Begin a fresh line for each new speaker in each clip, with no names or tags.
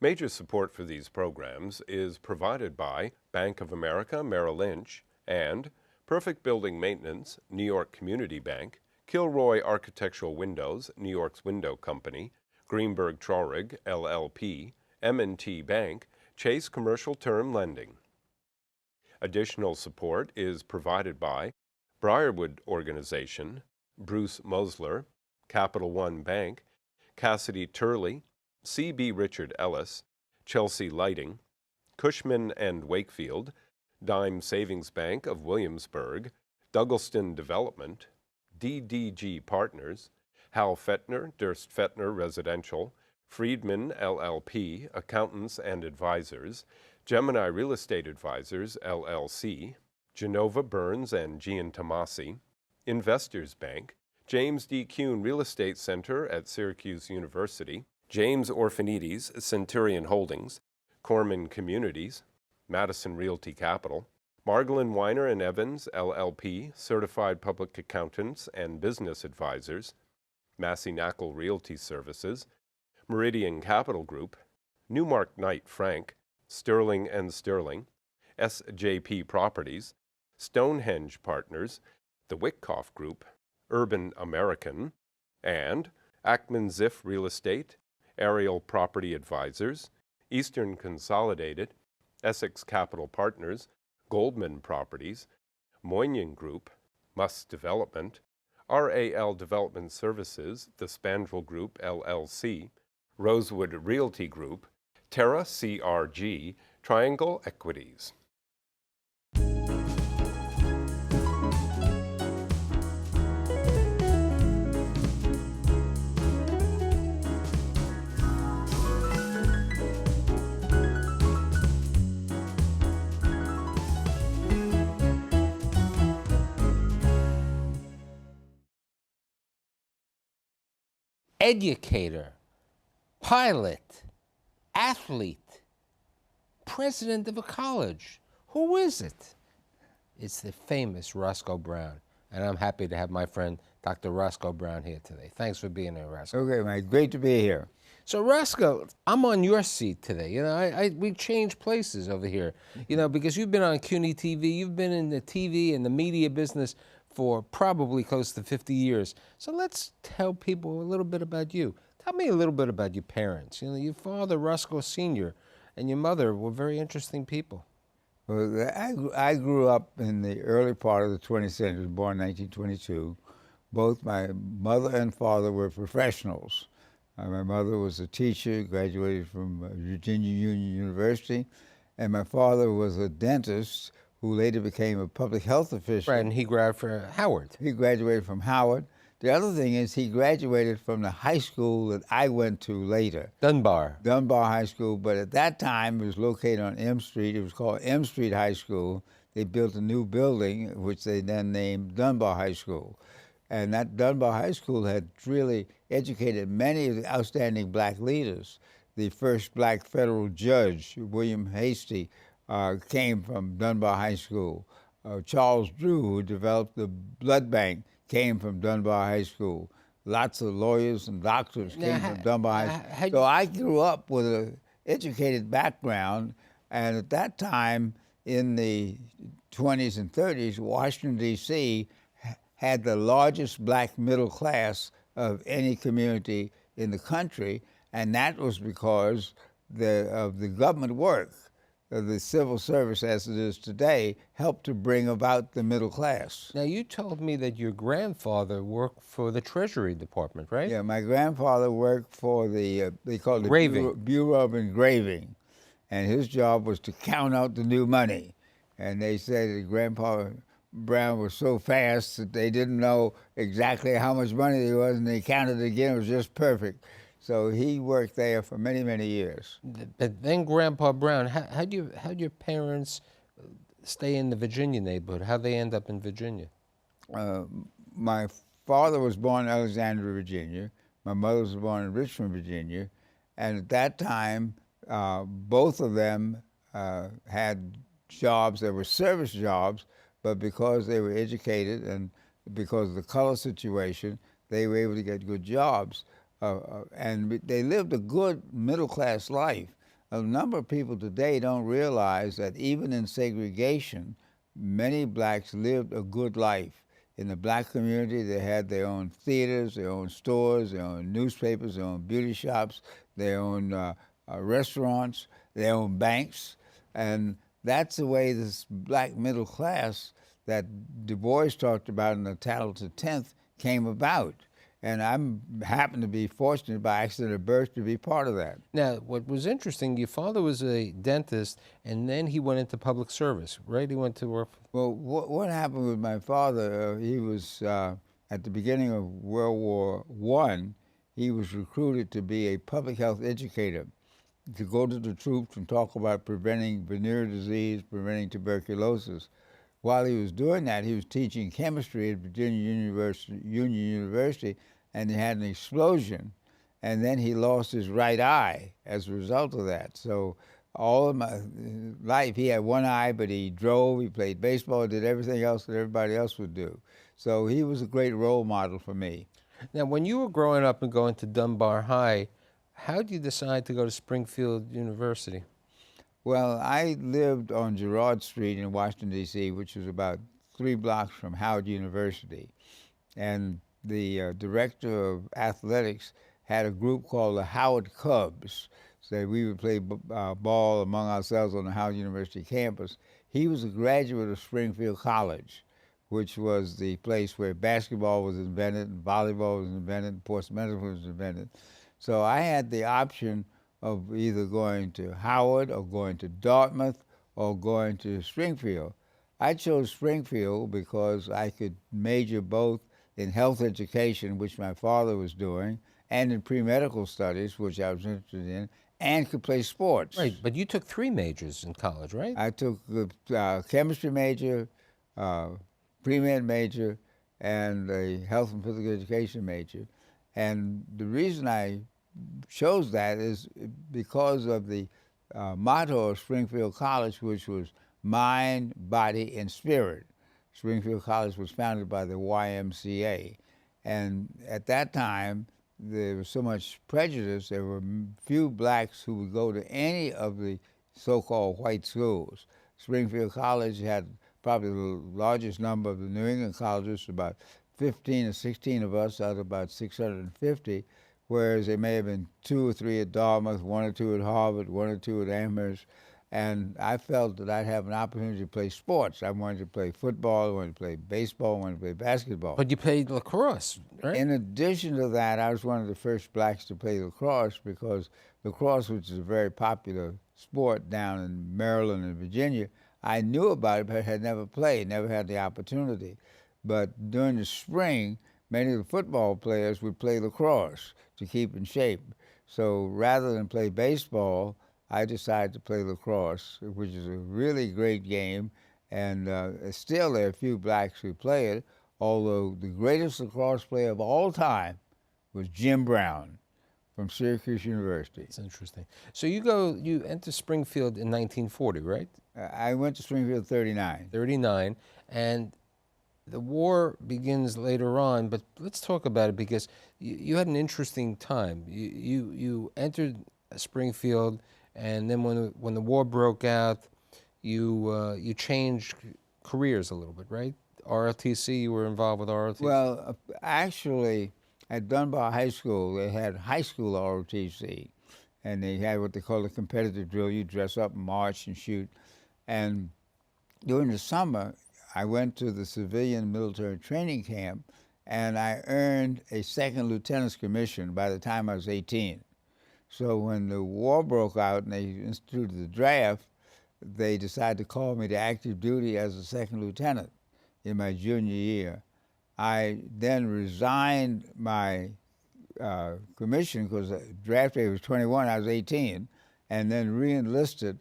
Major support for these programs is provided by Bank of America Merrill Lynch and Perfect Building Maintenance, New York Community Bank, Kilroy Architectural Windows, New York's Window Company, Greenberg Traurig, LLP, M&T Bank, Chase Commercial Term Lending. Additional support is provided by Briarwood Organization, Bruce Mosler, Capital One Bank, Cassidy Turley, C.B. Richard Ellis, Chelsea Lighting, Cushman and Wakefield, Dime Savings Bank of Williamsburg, Douglaston Development, DDG Partners, Hal Fettner, Durst Fettner Residential, Friedman LLP, Accountants and Advisors, Gemini Real Estate Advisors, LLC, Genova Burns and Gian Tomasi, Investors Bank, James D. Kuhn Real Estate Center at Syracuse University, James Orphanides, Centurion Holdings, Corman Communities, Madison Realty Capital, Margolin Weiner and Evans, LLP, Certified Public Accountants and Business Advisors, Massey Knackle Realty Services, Meridian Capital Group, Newmark Knight Frank, Sterling and Sterling, SJP Properties, Stonehenge Partners, the Wickoff Group, Urban American, and Ackman Ziff Real Estate, Ariel Property Advisors, Eastern Consolidated, Essex Capital Partners, Goldman Properties, Moynihan Group, Muss Development, RAL Development Services, the Spandrel Group, LLC, Rosewood Realty Group, Terra CRG, Triangle Equities.
Educator, pilot, athlete, president of a college. Who is it? It's the famous Roscoe Brown. And I'm happy to have my friend, Dr. Roscoe Brown, here today. Thanks for being here, Roscoe.
Okay, mate. Great to be here.
So, Roscoe, I'm on your seat today. You know, we changed places over here, you know, because you've been on CUNY TV. You've been in the TV and the media business for probably close to 50 years. So let's tell people a little bit about you. Tell me a little bit about your parents. You know, your father, Roscoe Sr., and your mother were very interesting people.
Well, I grew up in the early part of the 20th century, born in 1922. Both my mother and father were professionals. My mother was a teacher, graduated from Virginia Union University, and my father was a dentist who later became a public health official.
Right, and he graduated from Howard.
He graduated from Howard. The other thing is he graduated from the high school that I went to later.
Dunbar.
Dunbar High School, but at that time it was located on M Street. It was called M Street High School. They built a new building, which they then named Dunbar High School. And that Dunbar High School had really educated many of the outstanding black leaders. The first black federal judge, William Hastie, came from Dunbar High School. Charles Drew, who developed the blood bank, came from Dunbar High School. Lots of lawyers and doctors came from Dunbar High School. So I grew up with an educated background, and at that time, in the 20s and 30s, Washington, D.C. had the largest black middle class of any community in the country, and that was because of the government work. The civil service, as it is today, helped to bring about the middle class.
Now, you told me that your grandfather worked for the Treasury Department, right?
Yeah, my grandfather worked for the, they called it Bureau of Engraving, and his job was to count out the new money. And they said that Grandpa Brown was so fast that they didn't know exactly how much money there was, and they counted it again. It was just perfect. So he worked there for many, many years.
But then Grandpa Brown, how'd your parents stay in the Virginia neighborhood? How'd they end up in Virginia?
My father was born in Alexandria, Virginia. My mother was born in Richmond, Virginia. And at that time, both of them had jobs that were service jobs, but because they were educated and because of the color situation, they were able to get good jobs. And they lived a good middle-class life. a number of people today don't realize that even in segregation, many blacks lived a good life. In the black community, they had their own theaters, their own stores, their own newspapers, their own beauty shops, their own restaurants, their own banks. And that's the way this black middle class that Du Bois talked about in the Talented Tenth came about. And I'm happened to be fortunate by accident of birth to be part of that.
Now, what was interesting, your father was a dentist, and then he went into public service, right? He went to work.
Well, what happened with my father, he was, at the beginning of World War I, he was recruited to be a public health educator, to go to the troops and talk about preventing venereal disease, preventing tuberculosis. While he was doing that, he was teaching chemistry at Virginia University, and he had an explosion, and then he lost his right eye as a result of that. So all of my life, he had one eye, but he drove, he played baseball, did everything else that everybody else would do. So he was a great role model for me.
Now, when you were growing up and going to Dunbar High, how did you decide to go to Springfield University?
Well, I lived on Girard Street in Washington, D.C., which was about 3 blocks from Howard University. And the director of athletics had a group called the Howard Cubs. So we would play ball among ourselves on the Howard University campus. He was a graduate of Springfield College, which was the place where basketball was invented, and volleyball was invented, and portsmanship was invented. So I had the option of either going to Howard or going to Dartmouth or going to Springfield. I chose Springfield because I could major both in health education, which my father was doing, and in pre-medical studies, which I was interested in, and could play sports.
Right, but you took 3 majors in college, right?
I took a chemistry major, pre-med major, and a health and physical education major. And the reason I chose that is because of the motto of Springfield College, which was mind, body, and spirit. Springfield College was founded by the YMCA. And at that time, there was so much prejudice, there were few blacks who would go to any of the so-called white schools. Springfield College had probably the largest number of the New England colleges, about 15 or 16 of us out of about 650, whereas there may have been 2 or 3 at Dartmouth, 1 or 2 at Harvard, 1 or 2 at Amherst. And I felt that I'd have an opportunity to play sports. I wanted to play football, I wanted to play baseball, I wanted to play basketball.
But you played lacrosse, right?
In addition to that, I was one of the first blacks to play lacrosse because lacrosse, which is a very popular sport down in Maryland and Virginia, I knew about it but had never played, never had the opportunity. But during the spring, many of the football players would play lacrosse to keep in shape. So rather than play baseball, I decided to play lacrosse, which is a really great game, and still there are a few blacks who play it, although the greatest lacrosse player of all time was Jim Brown from Syracuse University.
That's interesting. So you enter Springfield in 1940, right?
I went to Springfield 39.
39, and the war begins later on, but let's talk about it because you had an interesting time. You entered Springfield, and then when the war broke out, you changed careers a little bit, right? ROTC, you were involved with ROTC?
Well, actually, at Dunbar High School, they had high school ROTC, and they had what they call a competitive drill. You dress up, march, and shoot. And during the summer, I went to the civilian military training camp, and I earned a second lieutenant's commission by the time I was 18. So when the war broke out and they instituted the draft, they decided to call me to active duty as a second lieutenant in my junior year. I then resigned my commission because the draft day was 21, I was 18, and then re-enlisted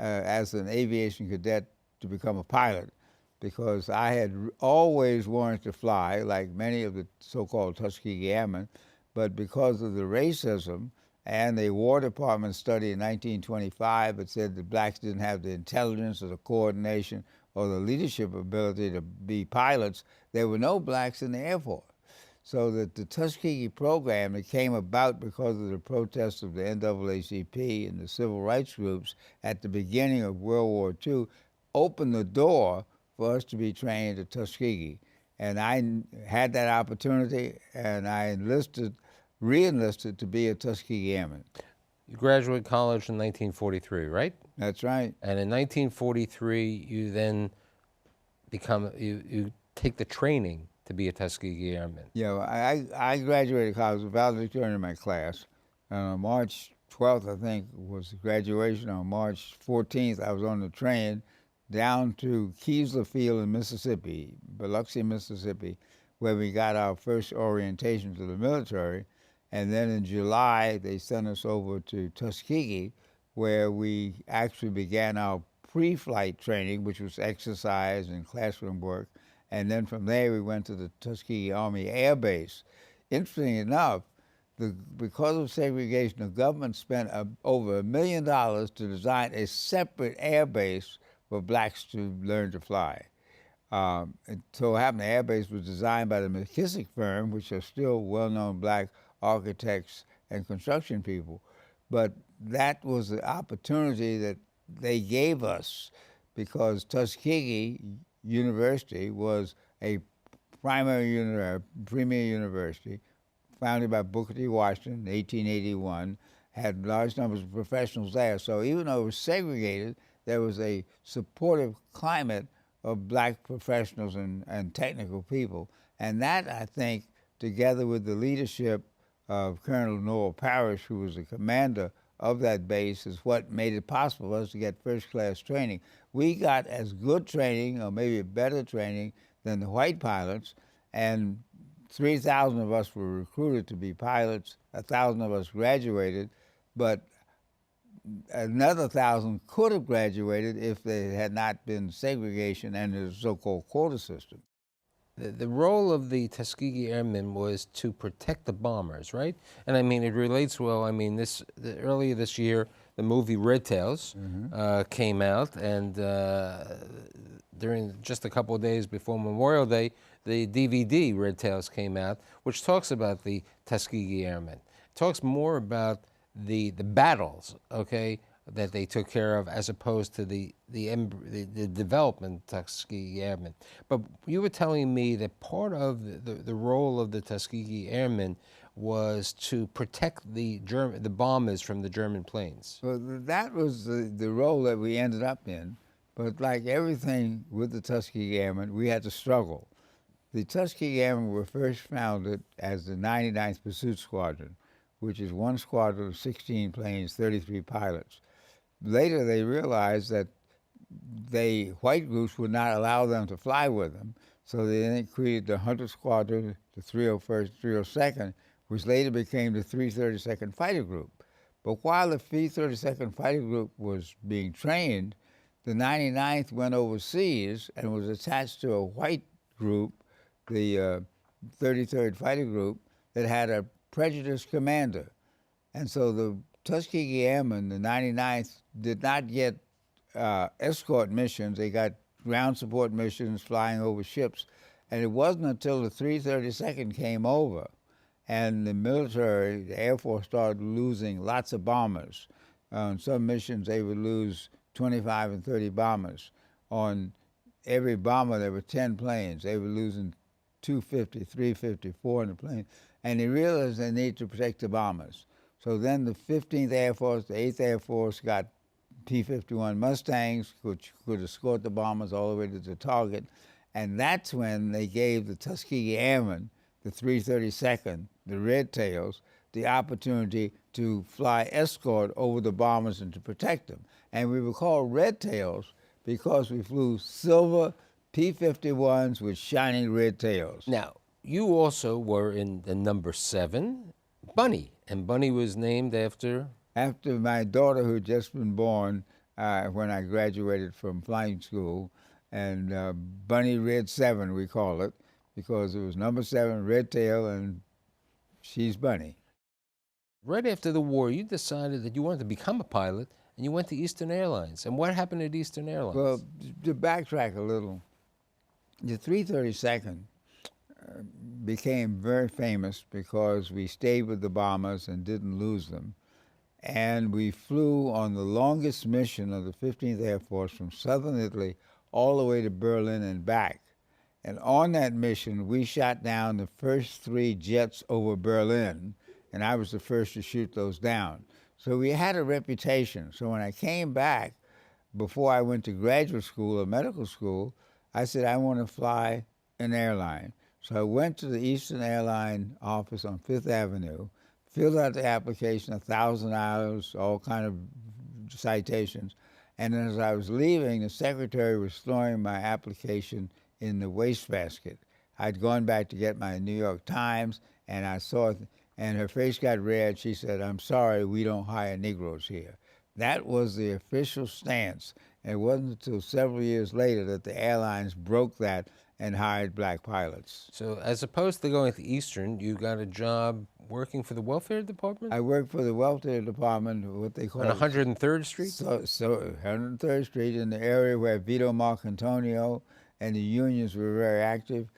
as an aviation cadet to become a pilot because I had always wanted to fly, like many of the so-called Tuskegee Airmen, but because of the racism and the War Department study in 1925 that said that blacks didn't have the intelligence or the coordination or the leadership ability to be pilots, there were no blacks in the Air Force. So that the Tuskegee program that came about because of the protests of the NAACP and the civil rights groups at the beginning of World War II opened the door for us to be trained at Tuskegee. And I had that opportunity, and I re-enlisted to be a Tuskegee Airman.
You graduated college in 1943, right?
That's right.
And in 1943, you then you take the training to be a Tuskegee Airman.
Yeah, I graduated college, was valedictorian in my class. On March 12th, I think, was graduation. On March 14th, I was on the train down to Keesler Field in Mississippi, Biloxi, Mississippi, where we got our first orientation to the military. And then in July, they sent us over to Tuskegee, where we actually began our pre-flight training, which was exercise and classroom work. And then from there, we went to the Tuskegee Army Air Base. Interesting enough, because of segregation, the government spent over $1 million to design a separate air base for blacks to learn to fly. It so happened the air base was designed by the McKissick firm, which are still well-known black architects and construction people. But that was the opportunity that they gave us because Tuskegee University was a premier university founded by Booker T. Washington in 1881, had large numbers of professionals there. So even though it was segregated, there was a supportive climate of black professionals and technical people. And that, I think, together with the leadership of Colonel Noel Parrish, who was the commander of that base, is what made it possible for us to get first-class training. We got as good training, or maybe better training, than the white pilots, and 3,000 of us were recruited to be pilots, 1,000 of us graduated, but another 1,000 could have graduated if there had not been segregation and the so-called quota system.
The role of the Tuskegee Airmen was to protect the bombers, right? And I mean, it relates well. I mean, earlier this year, the movie Red Tails came out, and during just a couple of days before Memorial Day, the DVD Red Tails came out, which talks about the Tuskegee Airmen. It talks more about the battles, okay, that they took care of, as opposed to the development Tuskegee Airmen. But you were telling me that part of the role of the Tuskegee Airmen was to protect the bombers from the German planes.
Well, that was the role that we ended up in. But like everything with the Tuskegee Airmen, we had to struggle. The Tuskegee Airmen were first founded as the 99th Pursuit Squadron, which is one squadron of 16 planes, 33 pilots. Later, they realized that white groups would not allow them to fly with them, so they then created the Hunter Squadron, the 301st, 302nd, which later became the 332nd Fighter Group. But while the 332nd Fighter Group was being trained, the 99th went overseas and was attached to a white group, the 33rd Fighter Group, that had a prejudiced commander. And so the Tuskegee Airmen, the 99th, did not get escort missions. They got ground support missions flying over ships. And it wasn't until the 332nd came over and the military, the Air Force, started losing lots of bombers. On some missions, they would lose 25 and 30 bombers. On every bomber, there were 10 planes. They were losing 250, 350, 400 planes. And they realized they needed to protect the bombers. So then the 15th Air Force, the 8th Air Force got P-51 Mustangs, which could escort the bombers all the way to the target. And that's when they gave the Tuskegee Airmen, the 332nd, the Red Tails, the opportunity to fly escort over the bombers and to protect them. And we were called Red Tails because we flew silver P-51s with shining red tails.
Now, you also were in the number 7, Bunny, and Bunny was named after?
After my daughter, who had just been born when I graduated from flying school, and Bunny Red 7, we call it, because it was number 7, red tail, and she's Bunny.
Right after the war, you decided that you wanted to become a pilot, and you went to Eastern Airlines. And what happened at Eastern Airlines?
Well, to backtrack a little, the 332nd became very famous because we stayed with the bombers and didn't lose them. And we flew on the longest mission of the 15th Air Force from southern Italy all the way to Berlin and back. And on that mission, we shot down the first 3 jets over Berlin, and I was the first to shoot those down. So we had a reputation. So when I came back, before I went to graduate school or medical school, I said, I want to fly an airline. So I went to the Eastern Airline office on Fifth Avenue, filled out the application, 1,000 hours, all kind of citations. And as I was leaving, the secretary was throwing my application in the wastebasket. I'd gone back to get my New York Times, and I saw it, and her face got red. She said, I'm sorry, we don't hire Negroes here. That was the official stance. And it wasn't until several years later that the airlines broke that and hired black pilots.
So as opposed to going to Eastern, you got a job working for the welfare department?
I worked for the welfare department, what they call
on 103rd Street?
So 103rd Street, in the area where Vito Marcantonio and the unions were very active.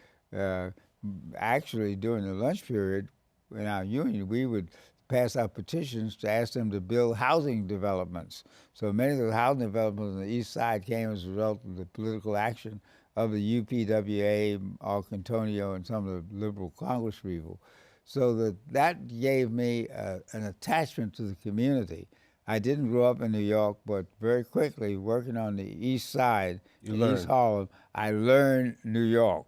Actually, during the lunch period, in our union, we would pass out petitions to ask them to build housing developments. So many of the housing developments on the east side came as a result of the political action of the UPWA, Marcantonio, and some of the liberal Congress people. So that gave me an attachment to the community. I didn't grow up in New York, but very quickly, working on the east side, in East Harlem, I learned New York.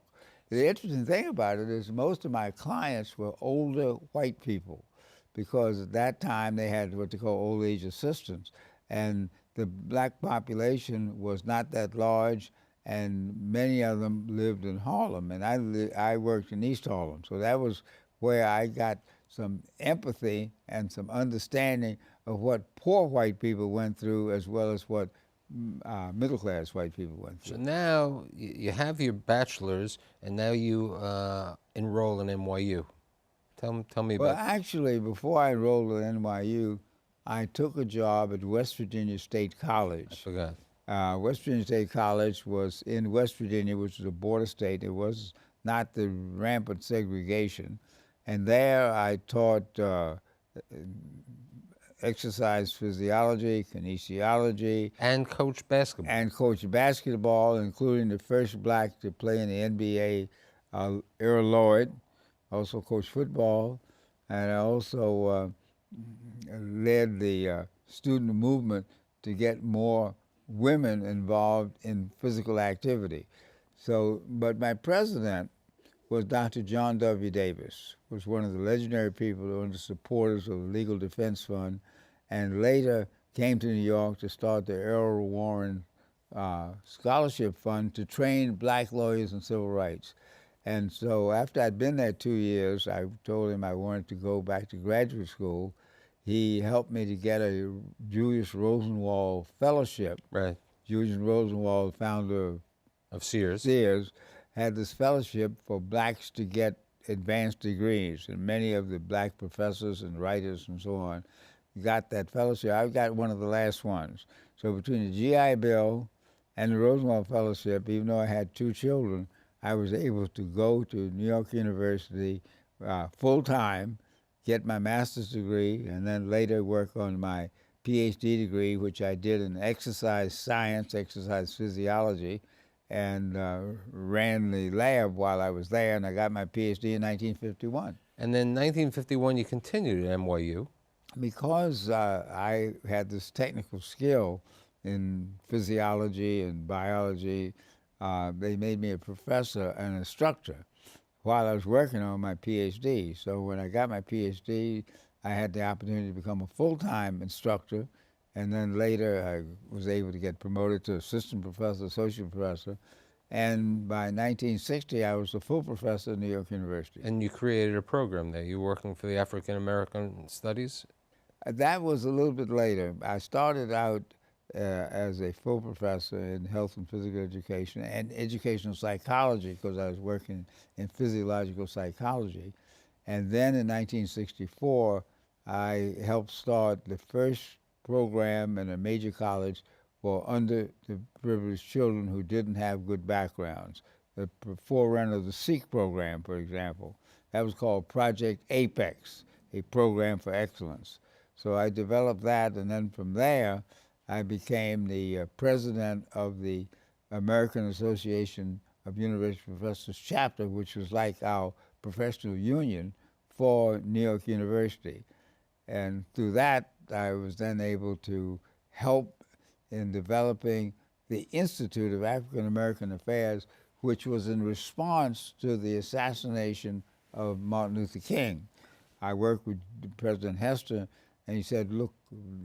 The interesting thing about it is most of my clients were older white people, because at that time they had what they call old age assistance, and the black population was not that large, and many of them lived in Harlem, and I worked in East Harlem. So that was where I got some empathy and some understanding of what poor white people went through, as well as what middle-class white people went through.
So now you have your bachelor's, and now you enroll in NYU. Tell me about.
Well, actually, before I enrolled at NYU, I took a job at West Virginia State College.
I forgot.
West Virginia State College was in West Virginia, which was a border state. It was not the rampant segregation. And there I taught exercise physiology, kinesiology.
And coach basketball.
And coached basketball, including the first black to play in the NBA, Earl Lloyd. Also coached football. And I also led the student movement to get more women involved in physical activity. So, but my president was Dr. John W. Davis, who was one of the legendary people who were the supporters of the Legal Defense Fund, and later came to New York to start the Errol Warren Scholarship Fund to train black lawyers in civil rights. And so after I'd been there 2 years, I told him I wanted to go back to graduate school. He helped me to get a Julius Rosenwald Fellowship.
Right.
Julius Rosenwald, founder
of Sears,
had this fellowship for blacks to get advanced degrees, and many of the black professors and writers and so on got that fellowship. I got one of the last ones. So between the GI Bill and the Rosenwald Fellowship, even though I had 2 children, I was able to go to New York University full-time, get my master's degree, and then later work on my PhD degree, which I did in exercise science, exercise physiology, and ran the lab while I was there, and I got my PhD in 1951.
And then 1951, you continued at NYU.
Because I had this technical skill in physiology and biology, they made me a professor and an instructor while I was working on my PhD. So when I got my PhD, I had the opportunity to become a full-time instructor, and then later I was able to get promoted to assistant professor, associate professor, and by 1960 I was a full professor at New York University.
And you created a program there. You were working for the AfricanAmerican Studies?
That was a little bit later. I started out as a full professor in health and physical education and educational psychology, because I was working in physiological psychology. And then in 1964, I helped start the first program in a major college for underprivileged children who didn't have good backgrounds. the forerunner of the Sikh program, for example. That was called Project Apex, a program for excellence. So I developed that, and then from there, I became the president of the American Association of University Professors chapter, which was like our professional union for New York University. And through that, I was then able to help in developing the Institute of African American Affairs, which was in response to the assassination of Martin Luther King. I worked with President Hester, and he said, look,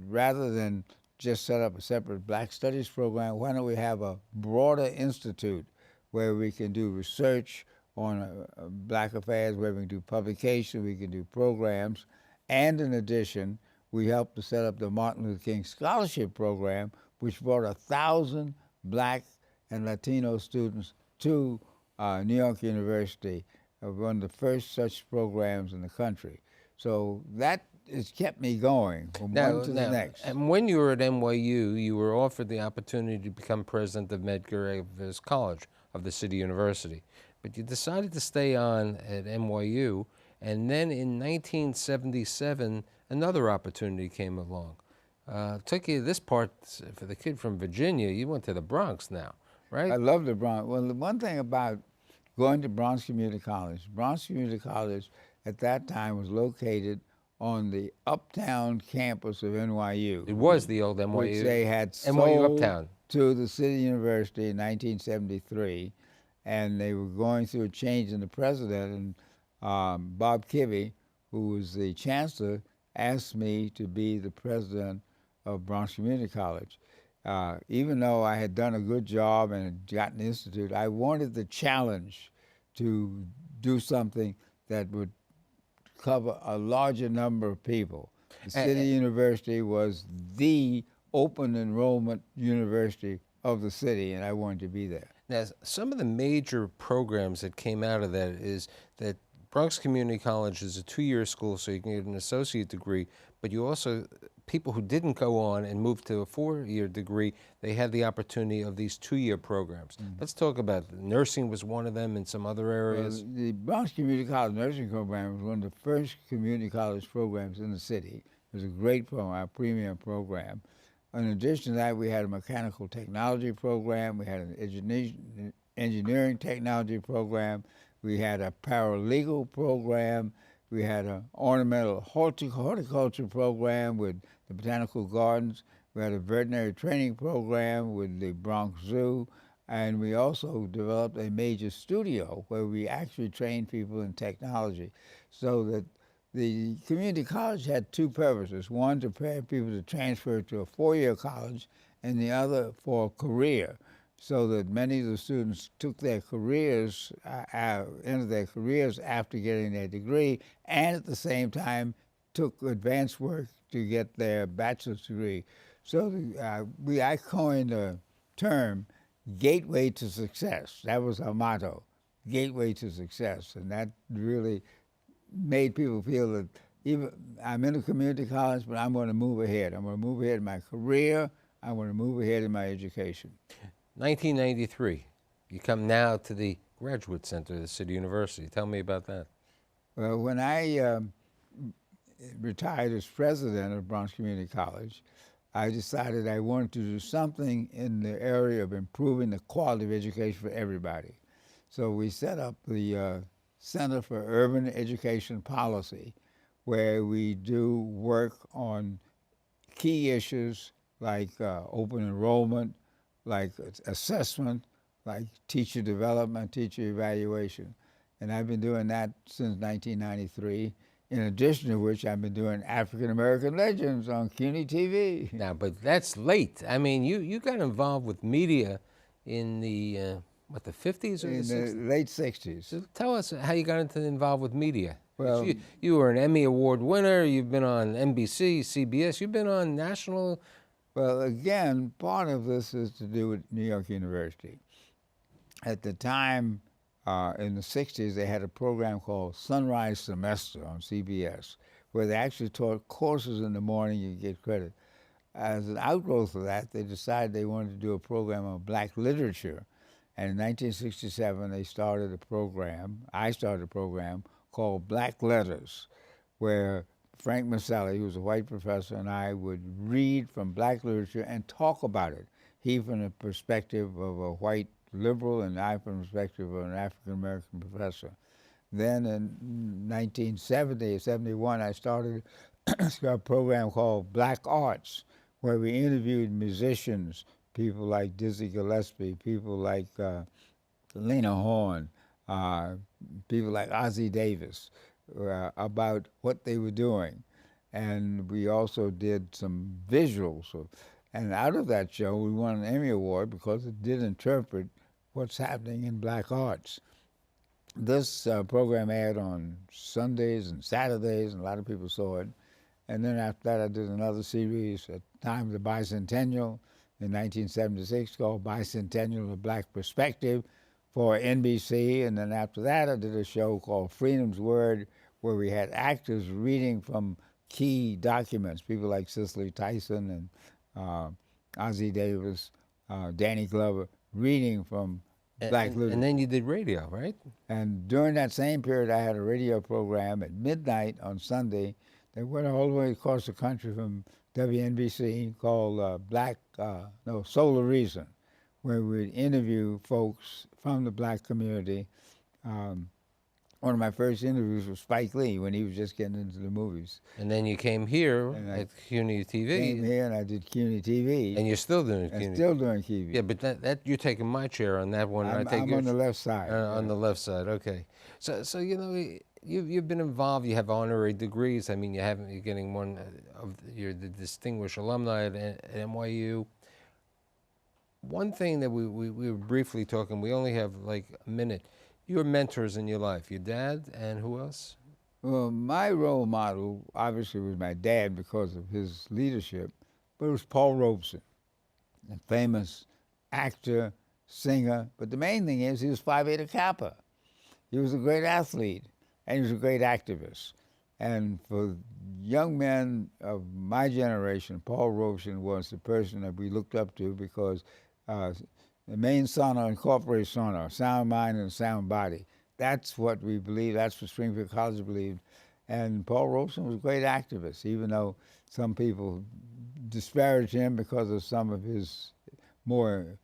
rather than just set up a separate Black Studies program, why don't we have a broader institute where we can do research on Black affairs, where we can do publication, we can do programs, and in addition, we helped to set up the Martin Luther King Scholarship Program, which brought 1,000 Black and Latino students to New York University, one of the first such programs in the country. So that has kept me going from one to the next.
And when you were at NYU, you were offered the opportunity to become president of Medgar Evers College of the City University. But you decided to stay on at NYU, and then in 1977, another opportunity came along. Took you this part, for the kid from Virginia, you went to the Bronx now, right?
I love the Bronx. Well, the one thing about going to Bronx Community College at that time was located on the uptown campus of NYU.
It was the old NYU.
Which they had
NYU
sold
Uptown
to the City University in 1973, and they were going through a change in the president, and Bob Kivy, who was the chancellor, asked me to be the president of Bronx Community College. Even though I had done a good job and had gotten the institute, I wanted the challenge to do something that would cover a larger number of people. The City University was the open enrollment university of the city, and I wanted to be there.
Now, some of the major programs that came out of that is that Bronx Community College is a 2-year school, so you can get an associate degree, but you also, people who didn't go on and move to a 4-year degree, they had the opportunity of these 2-year programs. Let's talk about nursing was one of them and some other areas.
The Bronx Community College nursing program was one of the first community college programs in the city. It was a great program, our premier program. In addition to that, we had a mechanical technology program, we had an engineering technology program, we had a paralegal program, we had an ornamental horticulture program with the botanical gardens, we had a veterinary training program with the Bronx Zoo, and we also developed a major studio where we actually trained people in technology. So that the community college had two purposes: one, to prepare people to transfer to a 4-year college, and the other for a career, so that many of the students took their careers, entered their careers after getting their degree, and at the same time took advanced work to get their bachelor's degree. So I coined a term, gateway to success. That was our motto, gateway to success, and that really made people feel that even I'm in a community college, but I'm going to move ahead. I'm going to move ahead in my career. I'm going to move ahead in my education.
1993, you come now to the Graduate Center of the City University. Tell me about that.
Well, when I retired as president of Bronx Community College, I decided I wanted to do something in the area of improving the quality of education for everybody. So we set up the Center for Urban Education Policy, where we do work on key issues like open enrollment, like assessment, like teacher development, teacher evaluation. And I've been doing that since 1993, in addition to which I've been doing African American Legends on CUNY TV.
Now, but that's late. I mean, you got involved with media in the, what, the 50s or
in
the 60s?
The late 60s.
So tell us how you got involved with media.
Well,
you were an Emmy Award winner, you've been on NBC, CBS, you've been on national.
Well, again, part of this is to do with New York University. At the time, in the 60s, they had a program called Sunrise Semester on CBS, where they actually taught courses in the morning, you get credit. As an outgrowth of that, they decided they wanted to do a program on Black literature. And in 1967, they started a program, I started a program called Black Letters, where Frank Maselli, who was a white professor, and I would read from black literature and talk about it. He from the perspective of a white liberal and I from the perspective of an African-American professor. Then in 1970, 71, I started a program called Black Arts, where we interviewed musicians, people like Dizzy Gillespie, people like Lena Horne, people like Ozzie Davis, about what they were doing. And we also did some visuals. And out of that show, we won an Emmy Award because it did interpret what's happening in black arts. This program aired on Sundays and Saturdays, and a lot of people saw it. And then after that, I did another series at the time of the bicentennial in 1976 called Bicentennial, The Black Perspective for NBC. And then after that, I did a show called Freedom's Word, where we had actors reading from key documents, people like Cicely Tyson and Ozzie Davis, Danny Glover, reading from black literature.
And then you did radio, right?
And during that same period, I had a radio program at midnight on Sunday that went all the way across the country from WNBC called Solar Reason, where we'd interview folks from the black community. One of my first interviews was Spike Lee when he was just getting into the movies.
And then you came here at CUNY TV.
Came here and I did CUNY TV.
And you're still doing CUNY.
I'm still doing TV.
Yeah, but that you're taking my chair on that one.
I'm on the left side.
On the left side, okay. So you know, you've been involved. You have honorary degrees. I mean, you're getting one of the distinguished alumni at NYU. One thing that we were briefly talking. We only have like a minute. Your mentors in your life, your dad, and who else?
Well, my role model obviously was my dad because of his leadership, but it was Paul Robeson, a famous actor, singer. But the main thing is he was Phi Beta Kappa. He was a great athlete, and he was a great activist. And for young men of my generation, Paul Robeson was the person that we looked up to because the main sonar incorporates sonar, sound mind and sound body. That's what we believe. That's what Springfield College believed. And Paul Robeson was a great activist, even though some people disparaged him because of some of his more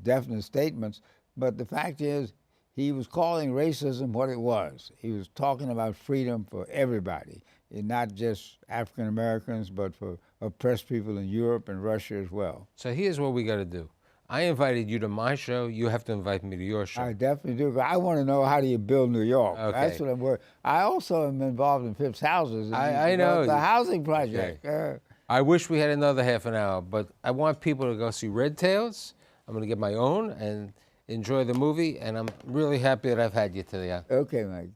definite statements. But the fact is, he was calling racism what it was. He was talking about freedom for everybody, and not just African Americans, but for oppressed people in Europe and Russia as well.
So here's what we got to do. I invited you to my show. You have to invite me to your show.
I definitely do. I want to know, how do you build New York?
Okay.
That's what I'm worried. I also am involved in Phipps Houses.
I know.
The housing project.
Okay. I wish we had another half an hour, but I want people to go see Red Tails. I'm going to get my own and enjoy the movie, and I'm really happy that I've had you today.
Okay, Mike.